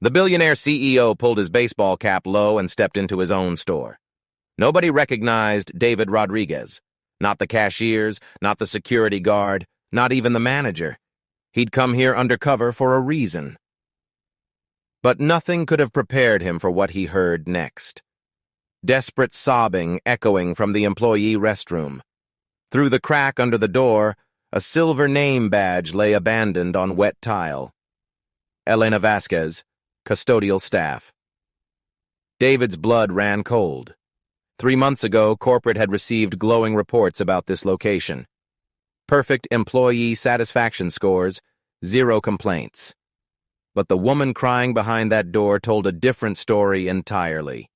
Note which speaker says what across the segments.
Speaker 1: The billionaire CEO pulled his baseball cap low and stepped into his own store. Nobody recognized David Rodriguez. Not the cashiers, not the security guard, not even the manager. He'd come here undercover for a reason. But nothing could have prepared him for what he heard next. Desperate sobbing echoing from the employee restroom. Through the crack under the door, a silver name badge lay abandoned on wet tile. Elena Vasquez, custodial staff. David's blood ran cold. 3 months ago, corporate had received glowing reports about this location. Perfect employee satisfaction scores, 0 complaints. But the woman crying behind that door told a different story entirely.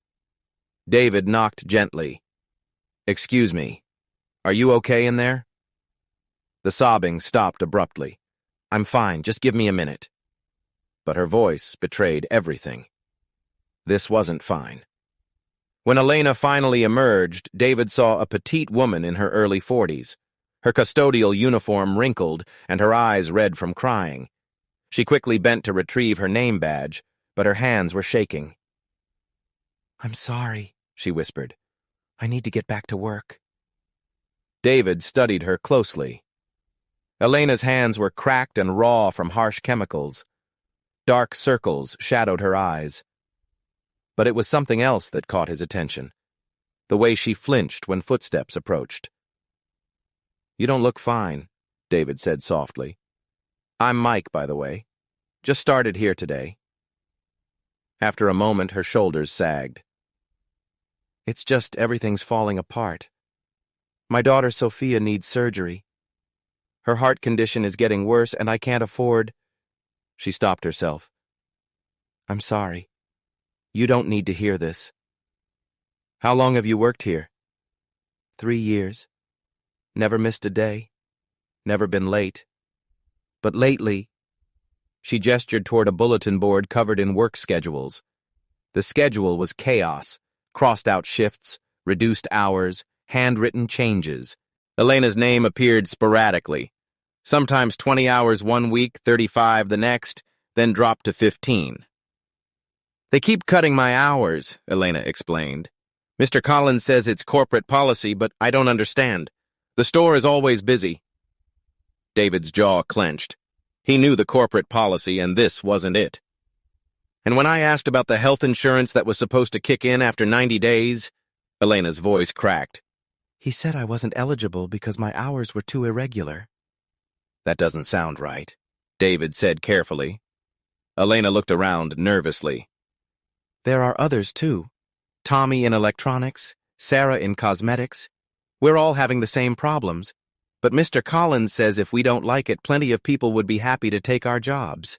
Speaker 1: David knocked gently. "Excuse me, are you okay in there?" The sobbing stopped abruptly. "I'm fine, just give me a minute." But her voice betrayed everything. This wasn't fine. When Elena finally emerged, David saw a petite woman in her early 40s, her custodial uniform wrinkled and her eyes red from crying. She quickly bent to retrieve her name badge, but her hands were shaking. "I'm sorry," she whispered. "I need to get back to work." David studied her closely. Elena's hands were cracked and raw from harsh chemicals. Dark circles shadowed her eyes. But it was something else that caught his attention. The way she flinched when footsteps approached. "You don't look fine," David said softly. "I'm Mike, by the way. Just started here today." After a moment, her shoulders sagged. "It's just everything's falling apart. My daughter Sophia needs surgery. Her heart condition is getting worse and I can't afford—" She stopped herself. "I'm sorry. You don't need to hear this." "How long have you worked here?" 3 years. Never missed a day. Never been late. But lately—" She gestured toward a bulletin board covered in work schedules. The schedule was chaos, crossed-out shifts, reduced hours, handwritten changes. Elena's name appeared sporadically. Sometimes 20 hours one week, 35 the next, then dropped to 15. "They keep cutting my hours," Elena explained. "Mr. Collins says it's corporate policy, but I don't understand. The store is always busy." David's jaw clenched. He knew the corporate policy, and this wasn't it. "And when I asked about the health insurance that was supposed to kick in after 90 days, Elena's voice cracked. "He said I wasn't eligible because my hours were too irregular." "That doesn't sound right," David said carefully. Elena looked around nervously. "There are others, too. Tommy in electronics, Sarah in cosmetics. We're all having the same problems. But Mr. Collins says if we don't like it, plenty of people would be happy to take our jobs."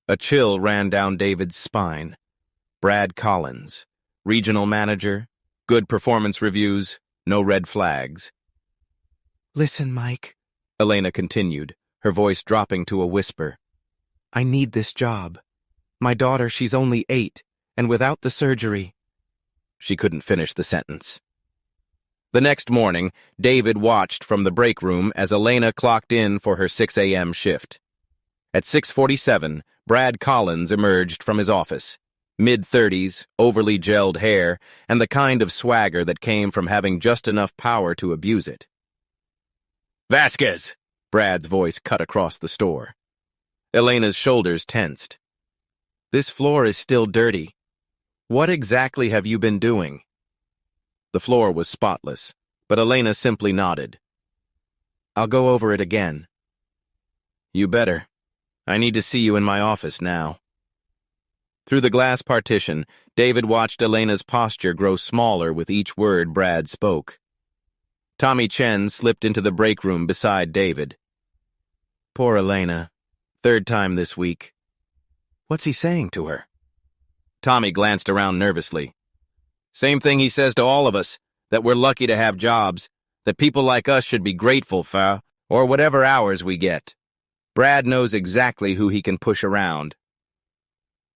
Speaker 1: A chill ran down David's spine. Brad Collins, regional manager, good performance reviews, no red flags. "Listen, Mike," Elena continued, her voice dropping to a whisper. "I need this job. My daughter, she's only 8, and without the surgery—" She couldn't finish the sentence. The next morning, David watched from the break room as Elena clocked in for her 6 a.m. shift. At 6:47, Brad Collins emerged from his office. Mid-30s, overly gelled hair, and the kind of swagger that came from having just enough power to abuse it. "Vasquez!" Brad's voice cut across the store. Elena's shoulders tensed. "This floor is still dirty. What exactly have you been doing?" The floor was spotless, but Elena simply nodded. "I'll go over it again." "You better. I need to see you in my office now." Through the glass partition, David watched Elena's posture grow smaller with each word Brad spoke. Tommy Chen slipped into the break room beside David. "Poor Elena. 3rd time this week." "What's he saying to her?" Tommy glanced around nervously. "Same thing he says to all of us, that we're lucky to have jobs, that people like us should be grateful for, or whatever hours we get. Brad knows exactly who he can push around."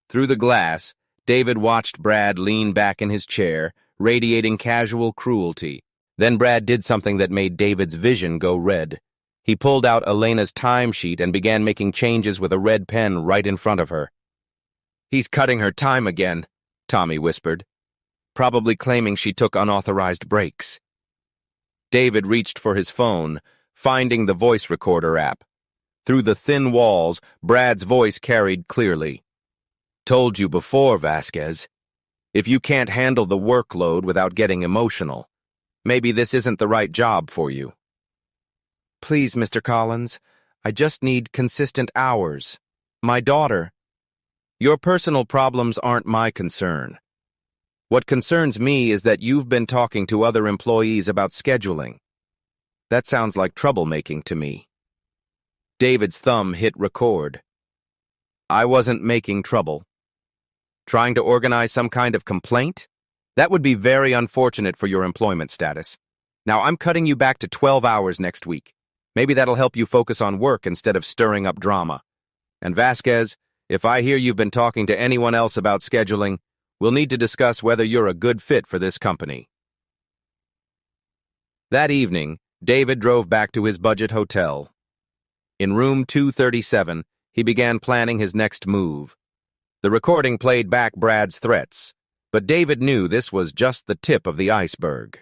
Speaker 1: Through the glass, David watched Brad lean back in his chair, radiating casual cruelty. Then Brad did something that made David's vision go red. He pulled out Elena's timesheet and began making changes with a red pen right in front of her. He's cutting her time again, Tommy whispered, probably claiming she took unauthorized breaks. David reached for his phone, finding the voice recorder app. Through the thin walls, Brad's voice carried clearly. Told you before, Vasquez. If you can't handle the workload without getting emotional, maybe this isn't the right job for you. Please, Mr. Collins, I just need consistent hours. My daughter. Your personal problems aren't my concern. What concerns me is that you've been talking to other employees about scheduling. That sounds like troublemaking to me. David's thumb hit record. I wasn't making trouble. Trying to organize some kind of complaint? That would be very unfortunate for your employment status. Now, I'm cutting you back to 12 hours next week. Maybe that'll help you focus on work instead of stirring up drama. And Vasquez, if I hear you've been talking to anyone else about scheduling, we'll need to discuss whether you're a good fit for this company. That evening, David drove back to his budget hotel. In room 237, he began planning his next move. The recording played back Brad's threats, but David knew this was just the tip of the iceberg.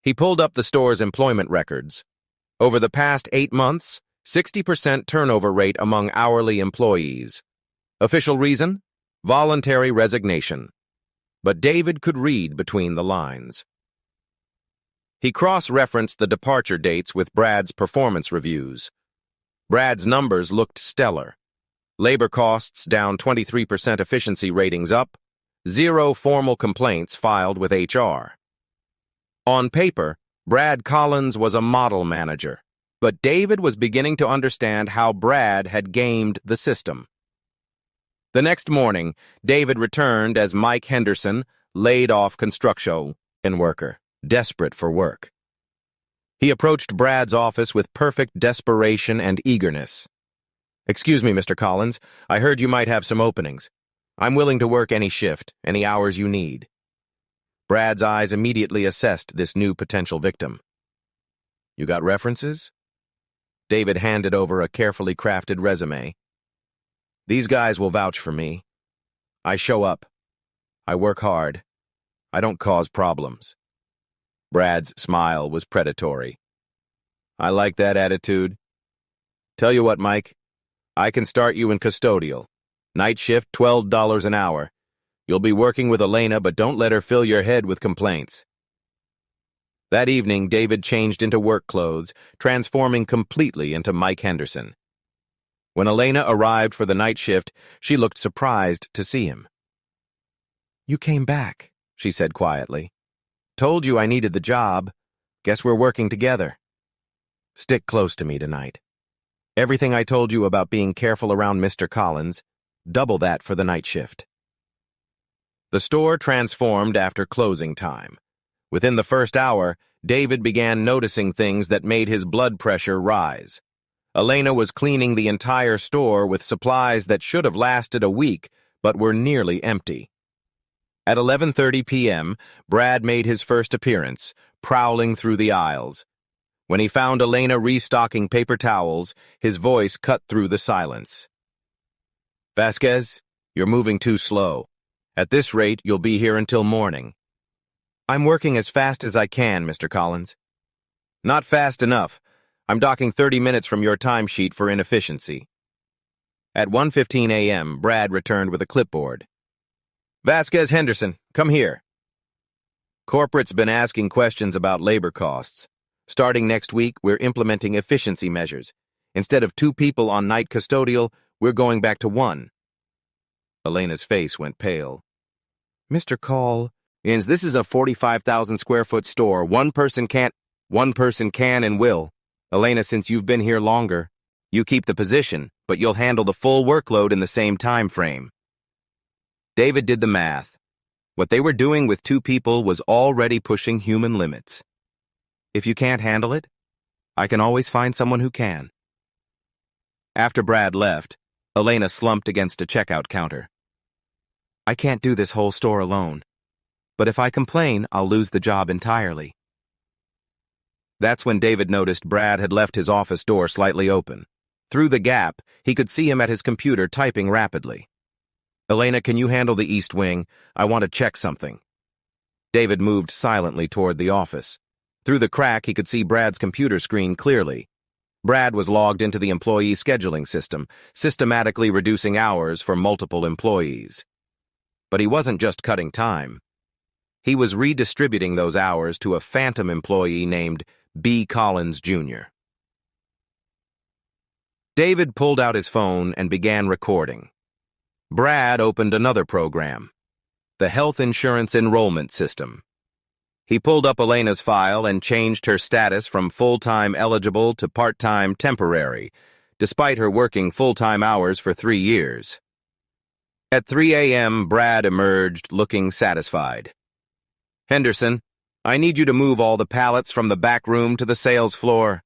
Speaker 1: He pulled up the store's employment records. Over the past 8 months, 60% turnover rate among hourly employees. Official reason? Voluntary resignation. But David could read between the lines. He cross-referenced the departure dates with Brad's performance reviews. Brad's numbers looked stellar. Labor costs down 23%, efficiency ratings up, 0 formal complaints filed with HR. On paper, Brad Collins was a model manager, but David was beginning to understand how Brad had gamed the system. The next morning, David returned as Mike Henderson, laid-off construction worker, desperate for work. He approached Brad's office with perfect desperation and eagerness. Excuse me, Mr. Collins, I heard you might have some openings. I'm willing to work any shift, any hours you need. Brad's eyes immediately assessed this new potential victim. You got references? David handed over a carefully crafted resume. These guys will vouch for me. I show up. I work hard. I don't cause problems. Brad's smile was predatory. I like that attitude. Tell you what, Mike, I can start you in custodial. Night shift, $12 an hour. You'll be working with Elena, but don't let her fill your head with complaints. That evening, David changed into work clothes, transforming completely into Mike Henderson. When Elena arrived for the night shift, she looked surprised to see him. You came back, she said quietly. Told you I needed the job. Guess we're working together. Stick close to me tonight. Everything I told you about being careful around Mr. Collins, double that for the night shift. The store transformed after closing time. Within the first hour, David began noticing things that made his blood pressure rise. Elena was cleaning the entire store with supplies that should have lasted a week, but were nearly empty. At 11:30 p.m., Brad made his first appearance, prowling through the aisles. When he found Elena restocking paper towels, his voice cut through the silence. Vasquez, you're moving too slow. At this rate, you'll be here until morning. I'm working as fast as I can, Mr. Collins. Not fast enough. I'm docking 30 minutes from your timesheet for inefficiency. At 1:15 a.m., Brad returned with a clipboard. Vasquez Henderson, come here. Corporate's been asking questions about labor costs. Starting next week, we're implementing efficiency measures. Instead of 2 people on night custodial, we're going back to 1. Elena's face went pale. Mr. Collins, this is a 45,000 square foot store. One person can and will. Elena, since you've been here longer, you keep the position, but you'll handle the full workload in the same time frame. David did the math. What they were doing with 2 people was already pushing human limits. If you can't handle it, I can always find someone who can. After Brad left, Elena slumped against a checkout counter. I can't do this whole store alone, but if I complain, I'll lose the job entirely. That's when David noticed Brad had left his office door slightly open. Through the gap, he could see him at his computer typing rapidly. Elena, can you handle the East Wing? I want to check something. David moved silently toward the office. Through the crack, he could see Brad's computer screen clearly. Brad was logged into the employee scheduling system, systematically reducing hours for multiple employees. But he wasn't just cutting time. He was redistributing those hours to a phantom employee named B. Collins, Jr. David pulled out his phone and began recording. Brad opened another program, the Health Insurance Enrollment System. He pulled up Elena's file and changed her status from full-time eligible to part-time temporary, despite her working full-time hours for 3 years. At 3 a.m., Brad emerged looking satisfied. Henderson, I need you to move all the pallets from the back room to the sales floor.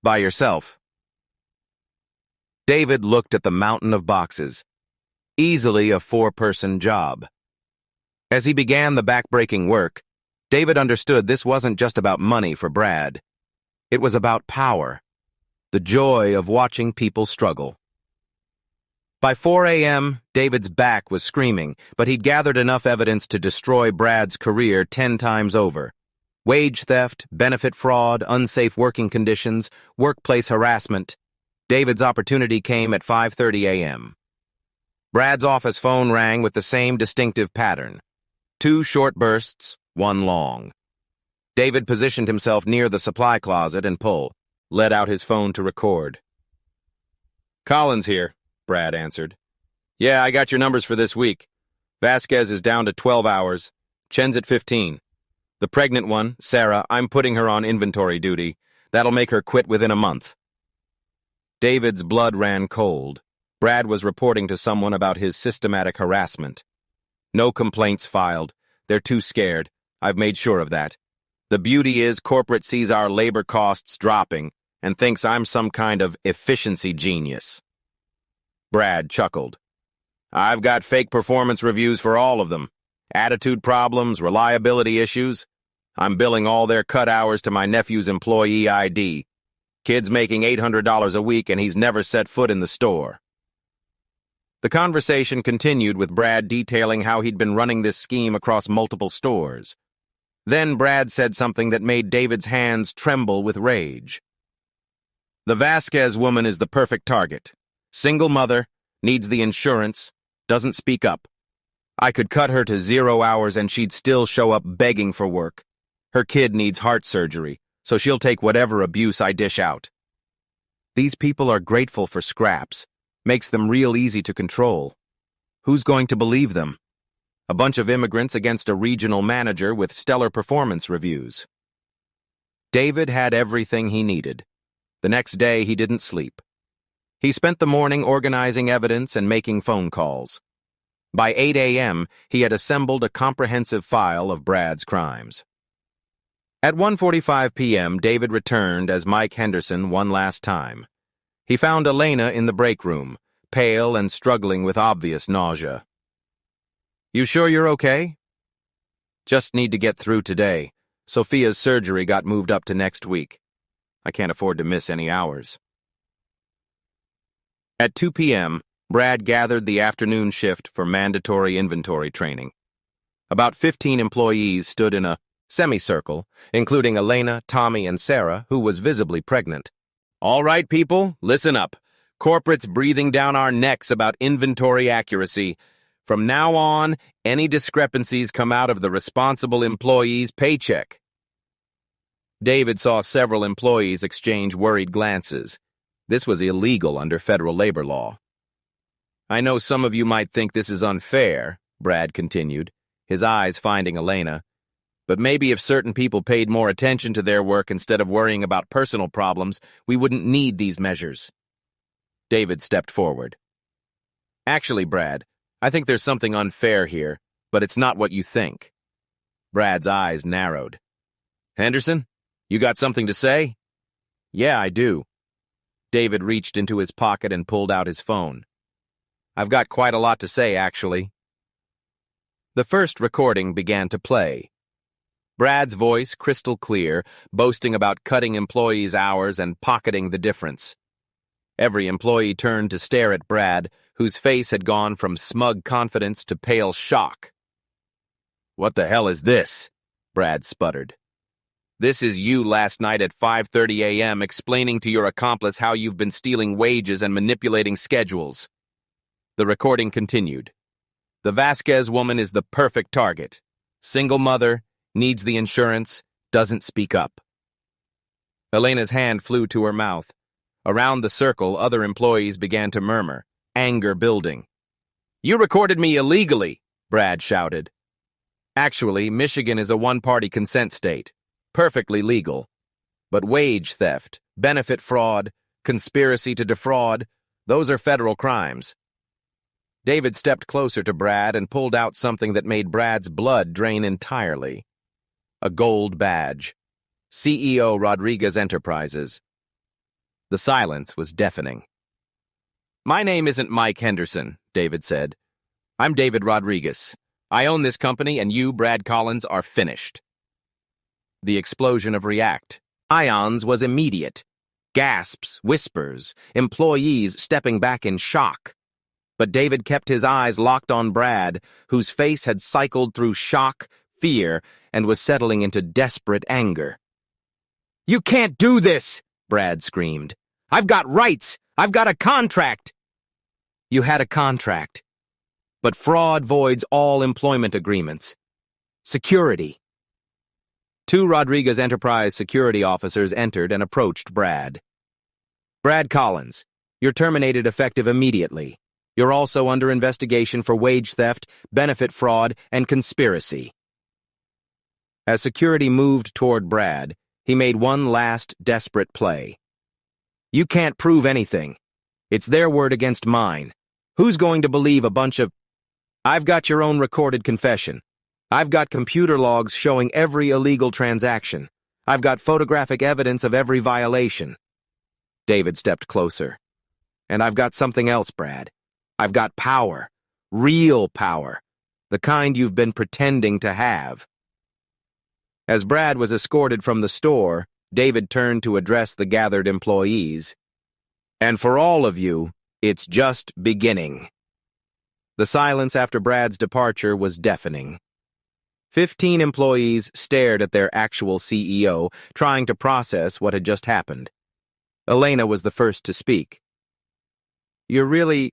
Speaker 1: By yourself. David looked at the mountain of boxes. Easily a 4-person job. As he began the back-breaking work, David understood this wasn't just about money for Brad. It was about power, the joy of watching people struggle. By 4 a.m., David's back was screaming, but he'd gathered enough evidence to destroy Brad's career 10 times over. Wage theft, benefit fraud, unsafe working conditions, workplace harassment. David's opportunity came at 5:30 a.m. Brad's office phone rang with the same distinctive pattern. 2 short bursts, 1 long. David positioned himself near the supply closet and let out his phone to record. Collins here, Brad answered. Yeah, I got your numbers for this week. Vasquez is down to 12 hours. Chen's at 15. The pregnant one, Sarah, I'm putting her on inventory duty. That'll make her quit within a month. David's blood ran cold. Brad was reporting to someone about his systematic harassment. No complaints filed. They're too scared. I've made sure of that. The beauty is corporate sees our labor costs dropping and thinks I'm some kind of efficiency genius. Brad chuckled. I've got fake performance reviews for all of them. Attitude problems, reliability issues. I'm billing all their cut hours to my nephew's employee ID. Kid's making $800 a week and he's never set foot in the store. The conversation continued with Brad detailing how he'd been running this scheme across multiple stores. Then Brad said something that made David's hands tremble with rage. The Vasquez woman is the perfect target. Single mother, needs the insurance, doesn't speak up. I could cut her to 0 hours and she'd still show up begging for work. Her kid needs heart surgery, so she'll take whatever abuse I dish out. These people are grateful for scraps. Makes them real easy to control. Who's going to believe them? A bunch of immigrants against a regional manager with stellar performance reviews. David had everything he needed. The next day, he didn't sleep. He spent the morning organizing evidence and making phone calls. By 8 a.m., he had assembled a comprehensive file of Brad's crimes. At 1:45 p.m., David returned as Mike Henderson one last time. He found Elena in the break room, pale and struggling with obvious nausea. You sure you're okay? Just need to get through today. Sophia's surgery got moved up to next week. I can't afford to miss any hours. At 2 p.m., Brad gathered the afternoon shift for mandatory inventory training. About 15 employees stood in a semicircle, including Elena, Tommy, and Sarah, who was visibly pregnant. All right, people, listen up. Corporate's breathing down our necks about inventory accuracy. From now on, any discrepancies come out of the responsible employee's paycheck. David saw several employees exchange worried glances. This was illegal under federal labor law. I know some of you might think this is unfair, Brad continued, his eyes finding Elena. But maybe if certain people paid more attention to their work instead of worrying about personal problems, we wouldn't need these measures. David stepped forward. Actually, Brad, I think there's something unfair here, but it's not what you think. Brad's eyes narrowed. Henderson, you got something to say? Yeah, I do. David reached into his pocket and pulled out his phone. I've got quite a lot to say, actually. The first recording began to play. Brad's voice crystal clear, boasting about cutting employees' hours and pocketing the difference. Every employee turned to stare at Brad, whose face had gone from smug confidence to pale shock. "What the hell is this?" Brad sputtered. "This is you last night at 5:30 a.m. explaining to your accomplice how you've been stealing wages and manipulating schedules." The recording continued. "The Vasquez woman is the perfect target. Single mother, needs the insurance, doesn't speak up." Elena's hand flew to her mouth. Around the circle, other employees began to murmur, anger building. "You recorded me illegally," Brad shouted. Actually, Michigan is a one-party consent state, perfectly legal. But wage theft, benefit fraud, conspiracy to defraud, those are federal crimes. David stepped closer to Brad and pulled out something that made Brad's blood drain entirely. A gold badge. CEO Rodriguez Enterprises. The silence was deafening. "My name isn't Mike Henderson," David said. "I'm David Rodriguez. I own this company, and you, Brad Collins, are finished." The explosion of react ions was immediate. Gasps, whispers, employees stepping back in shock. But David kept his eyes locked on Brad, whose face had cycled through shock, fear, and was settling into desperate anger. "You can't do this!" Brad screamed. "I've got rights! I've got a contract!" "You had a contract. But fraud voids all employment agreements. Security." Two Rodriguez Enterprise security officers entered and approached Brad. "Brad Collins, you're terminated effective immediately. You're also under investigation for wage theft, benefit fraud, and conspiracy." As security moved toward Brad, he made one last desperate play. "You can't prove anything. It's their word against mine. Who's going to believe a bunch of... I've got your own recorded confession. I've got computer logs showing every illegal transaction. I've got photographic evidence of every violation." David stepped closer. "And I've got something else, Brad. I've got power. Real power. The kind you've been pretending to have." As Brad was escorted from the store, David turned to address the gathered employees. "And for all of you, it's just beginning." The silence after Brad's departure was deafening. 15 employees stared at their actual CEO, trying to process what had just happened. Elena was the first to speak. You're really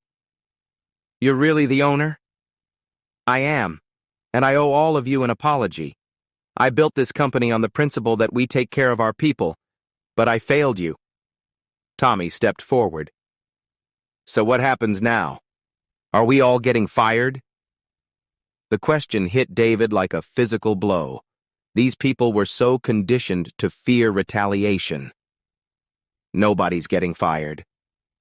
Speaker 1: the owner?" "I am, and I owe all of you an apology. I built this company on the principle that we take care of our people, but I failed you." Tommy stepped forward. "So what happens now? Are we all getting fired?" The question hit David like a physical blow. These people were so conditioned to fear retaliation. "Nobody's getting fired.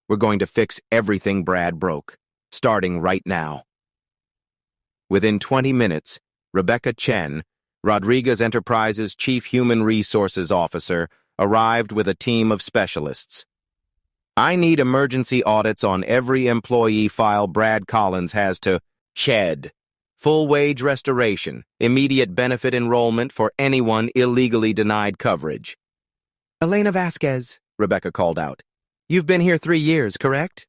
Speaker 1: We're going to fix everything Brad broke, starting right now." Within 20 minutes, Rebecca Chen, Rodriguez Enterprises' Chief Human Resources Officer, arrived with a team of specialists. "I need emergency audits on every employee file Brad Collins has to shed. Full wage restoration, immediate benefit enrollment for anyone illegally denied coverage." "Elena Vasquez," Rebecca called out. "You've been here 3 years, correct?"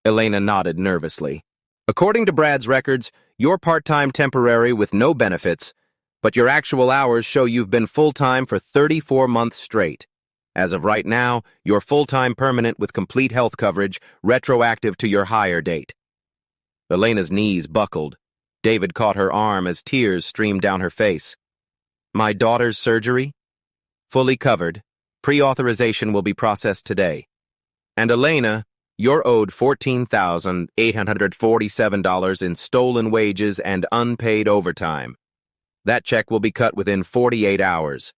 Speaker 1: Elena nodded nervously. "According to Brad's records, you're part-time temporary with no benefits, but your actual hours show you've been full-time for 34 months straight. As of right now, you're full-time permanent with complete health coverage, retroactive to your hire date." Elena's knees buckled. David caught her arm as tears streamed down her face. "My daughter's surgery? Fully covered. Pre-authorization will be processed today. And Elena, you're owed $14,847 in stolen wages and unpaid overtime. That check will be cut within 48 hours.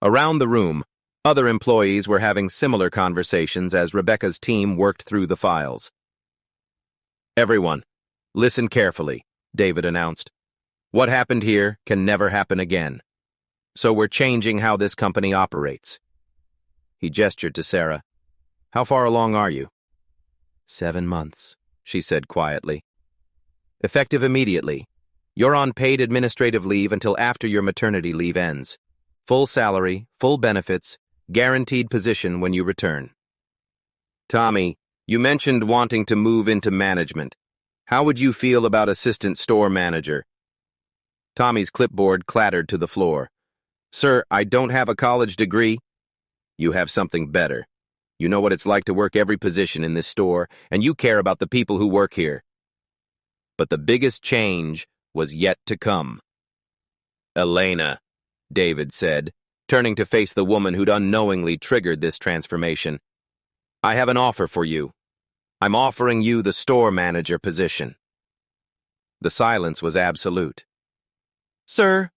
Speaker 1: Around the room, other employees were having similar conversations as Rebecca's team worked through the files. "Everyone, listen carefully," David announced. "What happened here can never happen again. So we're changing how this company operates." He gestured to Sarah. "How far along are you?" 7 months, she said quietly. "Effective immediately. You're on paid administrative leave until after your maternity leave ends. Full salary, full benefits, guaranteed position when you return." "Tommy, You mentioned wanting to move into management. How would you feel about assistant store manager? Tommy's clipboard clattered to the floor. Sir, I don't have a college degree. You have something better. You know what it's like to work every position in this store, and you care about the people who work here. But the biggest change was yet to come. Elena, David said, turning to face the woman who'd unknowingly triggered this transformation. I have an offer for you. I'm offering you the store manager position. The silence was absolute. Sir,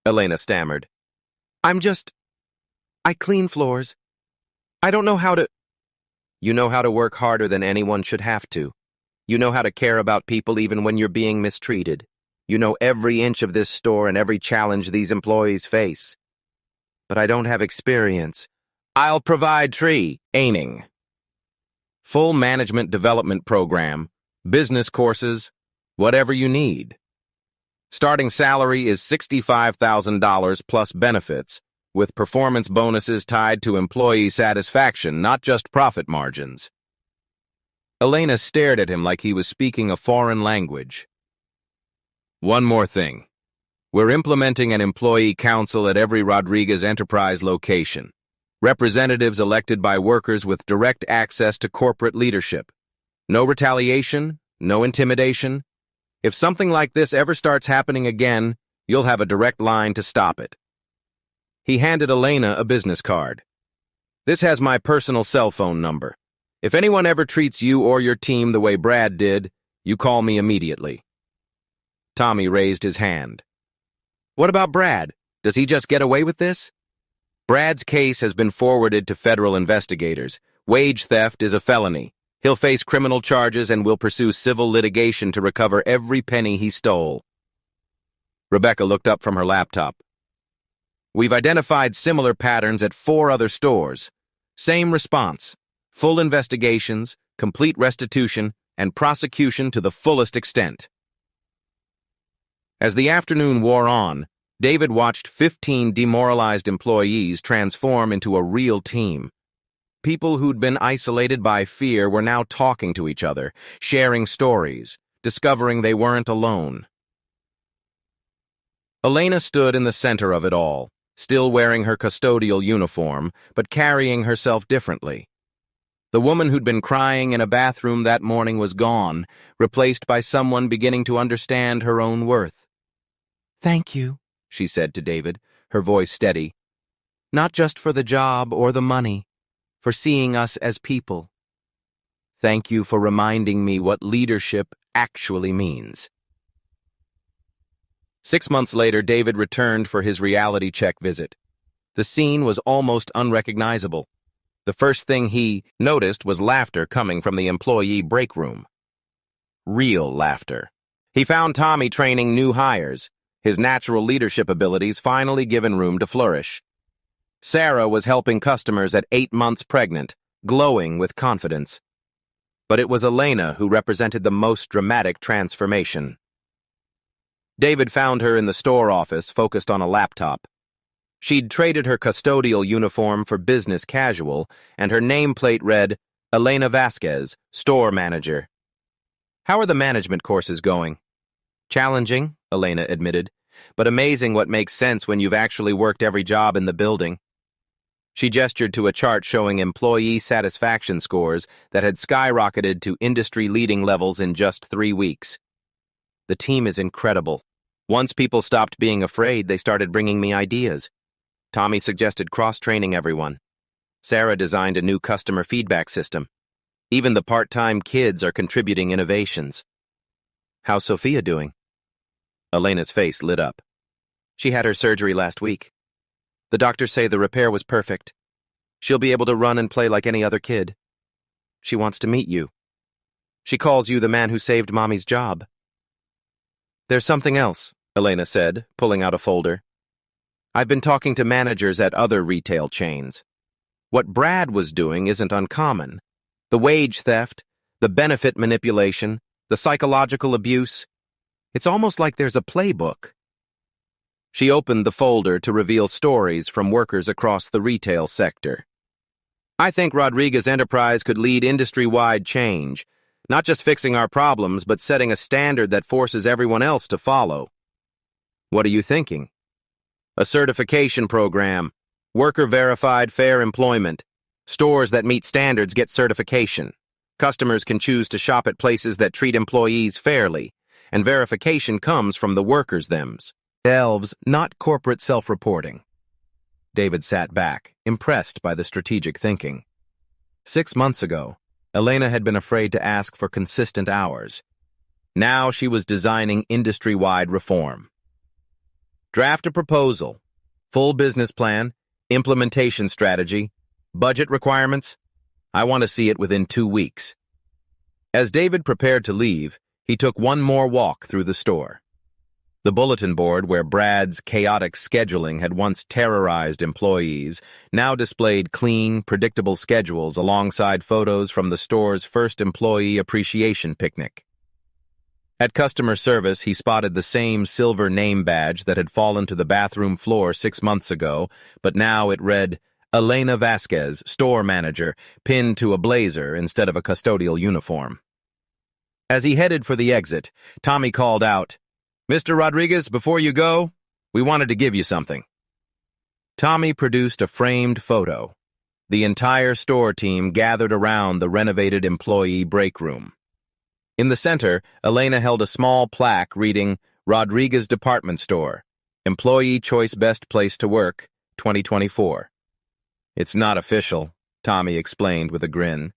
Speaker 1: Elena stammered, I clean floors. I don't know how to... You know how to work harder than anyone should have to. You know how to care about people even when you're being mistreated. You know every inch of this store and every challenge these employees face. But I don't have experience. I'll provide training. Full management development program, business courses, whatever you need. Starting salary is $65,000 plus benefits, with performance bonuses tied to employee satisfaction, not just profit margins. Elena stared at him like he was speaking a foreign language. One more thing. We're implementing an employee council at every Rodriguez Enterprise location. Representatives elected by workers with direct access to corporate leadership. No retaliation, no intimidation. If something like this ever starts happening again, you'll have a direct line to stop it. He handed Elena a business card. This has my personal cell phone number. If anyone ever treats you or your team the way Brad did, you call me immediately. Tommy raised his hand. What about Brad? Does he just get away with this? Brad's case has been forwarded to federal investigators. Wage theft is a felony. He'll face criminal charges and will pursue civil litigation to recover every penny he stole. Rebecca looked up from her laptop. We've identified similar patterns at 4 other stores. Same response. Full investigations, complete restitution, and prosecution to the fullest extent. As the afternoon wore on, David watched 15 demoralized employees transform into a real team. People who'd been isolated by fear were now talking to each other, sharing stories, discovering they weren't alone. Elena stood in the center of it all, still wearing her custodial uniform, but carrying herself differently. The woman who'd been crying in a bathroom that morning was gone, replaced by someone beginning to understand her own worth. Thank you, she said to David, her voice steady. Not just for the job or the money, for seeing us as people. Thank you for reminding me what leadership actually means. 6 months later, David returned for his reality check visit. The scene was almost unrecognizable. The first thing he noticed was laughter coming from the employee break room. Real laughter. He found Tommy training new hires, his natural leadership abilities finally given room to flourish. Sarah was helping customers at 8 months pregnant, glowing with confidence. But it was Elena who represented the most dramatic transformation. David found her in the store office, focused on a laptop. She'd traded her custodial uniform for business casual, and her nameplate read, Elena Vasquez, store manager. How are the management courses going? Challenging, Elena admitted, but amazing what makes sense when you've actually worked every job in the building. She gestured to a chart showing employee satisfaction scores that had skyrocketed to industry-leading levels in just 3 weeks. The team is incredible. Once people stopped being afraid, they started bringing me ideas. Tommy suggested cross-training everyone. Sarah designed a new customer feedback system. Even the part-time kids are contributing innovations. How's Sophia doing? Elena's face lit up. She had her surgery last week. The doctors say the repair was perfect. She'll be able to run and play like any other kid. She wants to meet you. She calls you the man who saved Mommy's job. There's something else, Elena said, pulling out a folder. I've been talking to managers at other retail chains. What Brad was doing isn't uncommon. The wage theft, the benefit manipulation, the psychological abuse. It's almost like there's a playbook. She opened the folder to reveal stories from workers across the retail sector. I think Rodriguez Enterprise could lead industry-wide change, not just fixing our problems, but setting a standard that forces everyone else to follow. What are you thinking? A certification program, worker-verified fair employment. Stores that meet standards get certification. Customers can choose to shop at places that treat employees fairly, and verification comes from the workers themselves, not corporate self-reporting. David sat back, impressed by the strategic thinking. 6 months ago, Elena had been afraid to ask for consistent hours. Now she was designing industry-wide reform. Draft a proposal, full business plan, implementation strategy, budget requirements. I want to see it within 2 weeks. As David prepared to leave, he took one more walk through the store. The bulletin board, where Brad's chaotic scheduling had once terrorized employees, now displayed clean, predictable schedules alongside photos from the store's first employee appreciation picnic. At customer service, he spotted the same silver name badge that had fallen to the bathroom floor 6 months ago, but now it read, Elena Vasquez, store manager, pinned to a blazer instead of a custodial uniform. As he headed for the exit, Tommy called out, Mr. Rodriguez, before you go, we wanted to give you something. Tommy produced a framed photo. The entire store team gathered around the renovated employee break room. In the center, Elena held a small plaque reading, Rodriguez Department Store, Employee Choice Best Place to Work, 2024. It's not official, Tommy explained with a grin.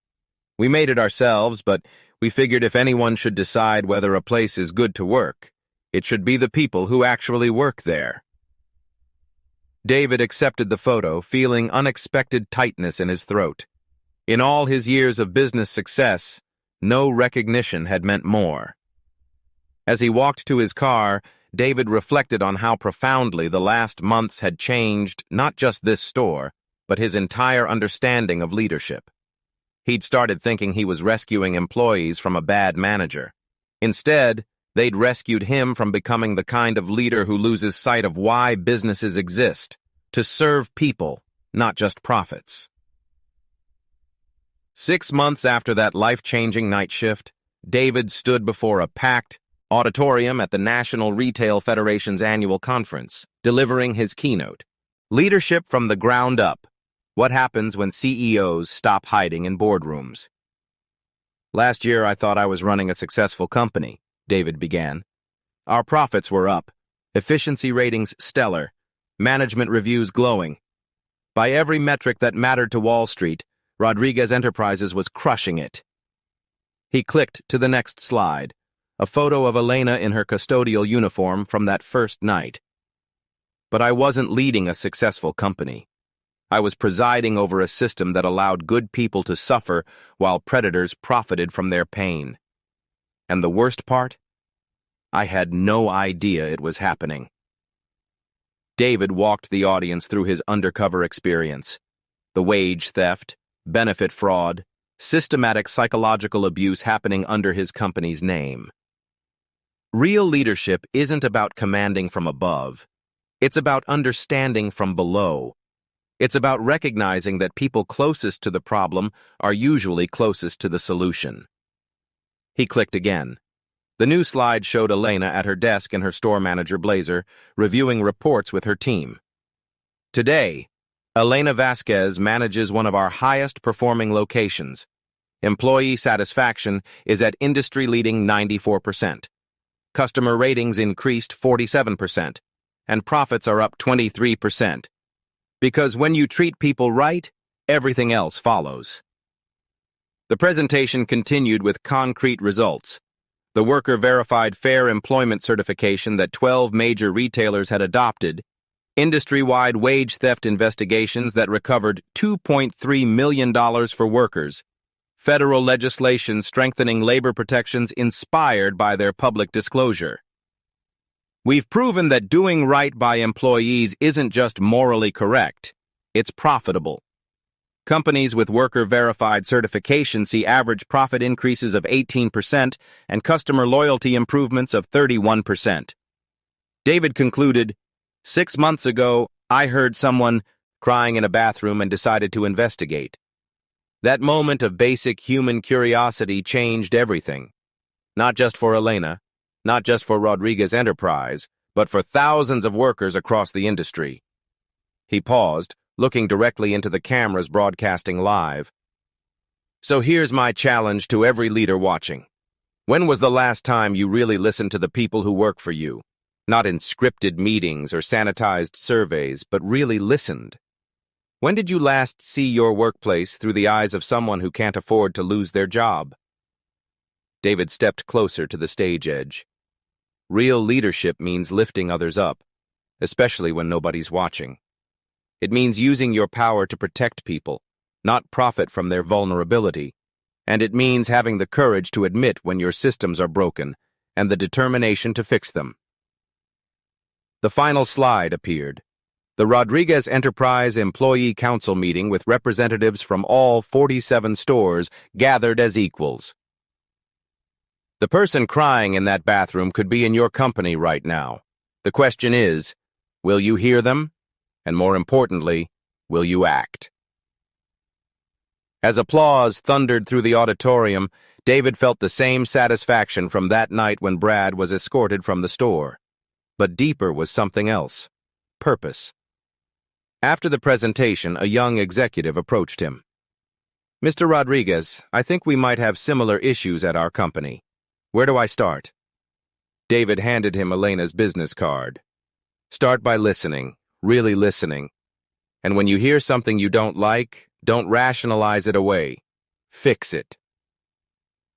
Speaker 1: We made it ourselves, but we figured if anyone should decide whether a place is good to work, it should be the people who actually work there. David accepted the photo, feeling unexpected tightness in his throat. In all his years of business success, no recognition had meant more. As he walked to his car, David reflected on how profoundly the last months had changed not just this store, but his entire understanding of leadership. He'd started thinking he was rescuing employees from a bad manager. Instead, they'd rescued him from becoming the kind of leader who loses sight of why businesses exist, to serve people, not just profits. 6 months after that life-changing night shift, David stood before a packed auditorium at the National Retail Federation's annual conference, delivering his keynote. Leadership from the ground up. What happens when CEOs stop hiding in boardrooms? Last year, I thought I was running a successful company, David began. Our profits were up, efficiency ratings stellar, management reviews glowing. By every metric that mattered to Wall Street, Rodriguez Enterprises was crushing it. He clicked to the next slide, a photo of Elena in her custodial uniform from that first night. But I wasn't leading a successful company. I was presiding over a system that allowed good people to suffer while predators profited from their pain. And the worst part? I had no idea it was happening. David walked the audience through his undercover experience. The wage theft, benefit fraud, systematic psychological abuse happening under his company's name. Real leadership isn't about commanding from above. It's about understanding from below. It's about recognizing that people closest to the problem are usually closest to the solution. He clicked again. The new slide showed Elena at her desk in her store manager blazer, reviewing reports with her team. Today, Elena Vasquez manages one of our highest-performing locations. Employee satisfaction is at industry-leading 94%. Customer ratings increased 47%, and profits are up 23%. Because when you treat people right, everything else follows. The presentation continued with concrete results. The worker-verified fair employment certification that 12 major retailers had adopted, industry-wide wage theft investigations that recovered $2.3 million for workers, federal legislation strengthening labor protections inspired by their public disclosure. We've proven that doing right by employees isn't just morally correct, it's profitable. Companies with worker-verified certification see average profit increases of 18% and customer loyalty improvements of 31%. David concluded, 6 months ago, I heard someone crying in a bathroom and decided to investigate. That moment of basic human curiosity changed everything. Not just for Elena, not just for Rodriguez Enterprise, but for thousands of workers across the industry. He paused, looking directly into the cameras broadcasting live. So here's my challenge to every leader watching. When was the last time you really listened to the people who work for you? Not in scripted meetings or sanitized surveys, but really listened. When did you last see your workplace through the eyes of someone who can't afford to lose their job? David stepped closer to the stage edge. Real leadership means lifting others up, especially when nobody's watching. It means using your power to protect people, not profit from their vulnerability. And it means having the courage to admit when your systems are broken and the determination to fix them. The final slide appeared. The Rodriguez Enterprise Employee Council meeting with representatives from all 47 stores gathered as equals. The person crying in that bathroom could be in your company right now. The question is, will you hear them? And more importantly, will you act? As applause thundered through the auditorium, David felt the same satisfaction from that night when Brad was escorted from the store. But deeper was something else. Purpose. After the presentation, a young executive approached him. "Mr. Rodriguez, I think we might have similar issues at our company. Where do I start?" David handed him Elena's business card. "Start by listening, really listening. And when you hear something you don't like, don't rationalize it away. Fix it."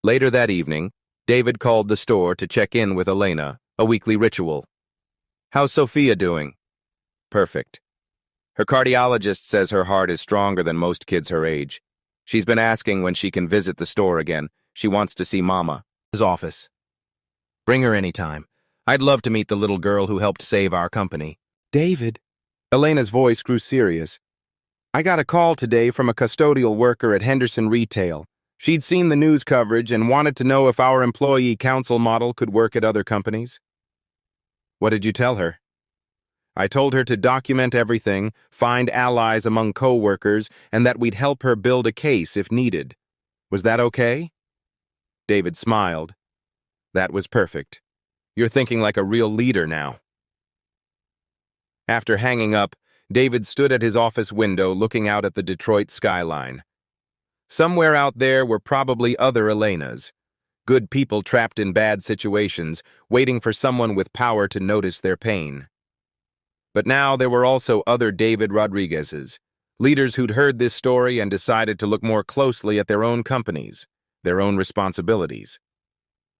Speaker 1: Later that evening, David called the store to check in with Elena, a weekly ritual. "How's Sophia doing?" "Perfect. Her cardiologist says her heart is stronger than most kids her age. She's been asking when she can visit the store again. She wants to see Mama." His office. "Bring her anytime. I'd love to meet the little girl who helped save our company." "David." Elena's voice grew serious. "I got a call today from a custodial worker at Henderson Retail. She'd seen the news coverage and wanted to know if our employee council model could work at other companies." "What did you tell her?" "I told her to document everything, find allies among co-workers, and that we'd help her build a case if needed. Was that okay?" David smiled. "That was perfect. You're thinking like a real leader now." After hanging up, David stood at his office window looking out at the Detroit skyline. Somewhere out there were probably other Elenas, good people trapped in bad situations, waiting for someone with power to notice their pain. But now there were also other David Rodriguezes, leaders who'd heard this story and decided to look more closely at their own companies, their own responsibilities.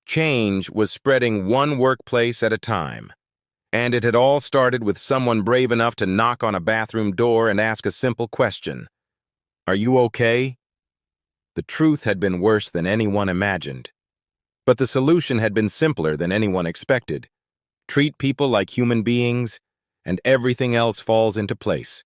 Speaker 1: Change was spreading one workplace at a time. And it had all started with someone brave enough to knock on a bathroom door and ask a simple question. "Are you okay?" The truth had been worse than anyone imagined. But the solution had been simpler than anyone expected. Treat people like human beings, and everything else falls into place.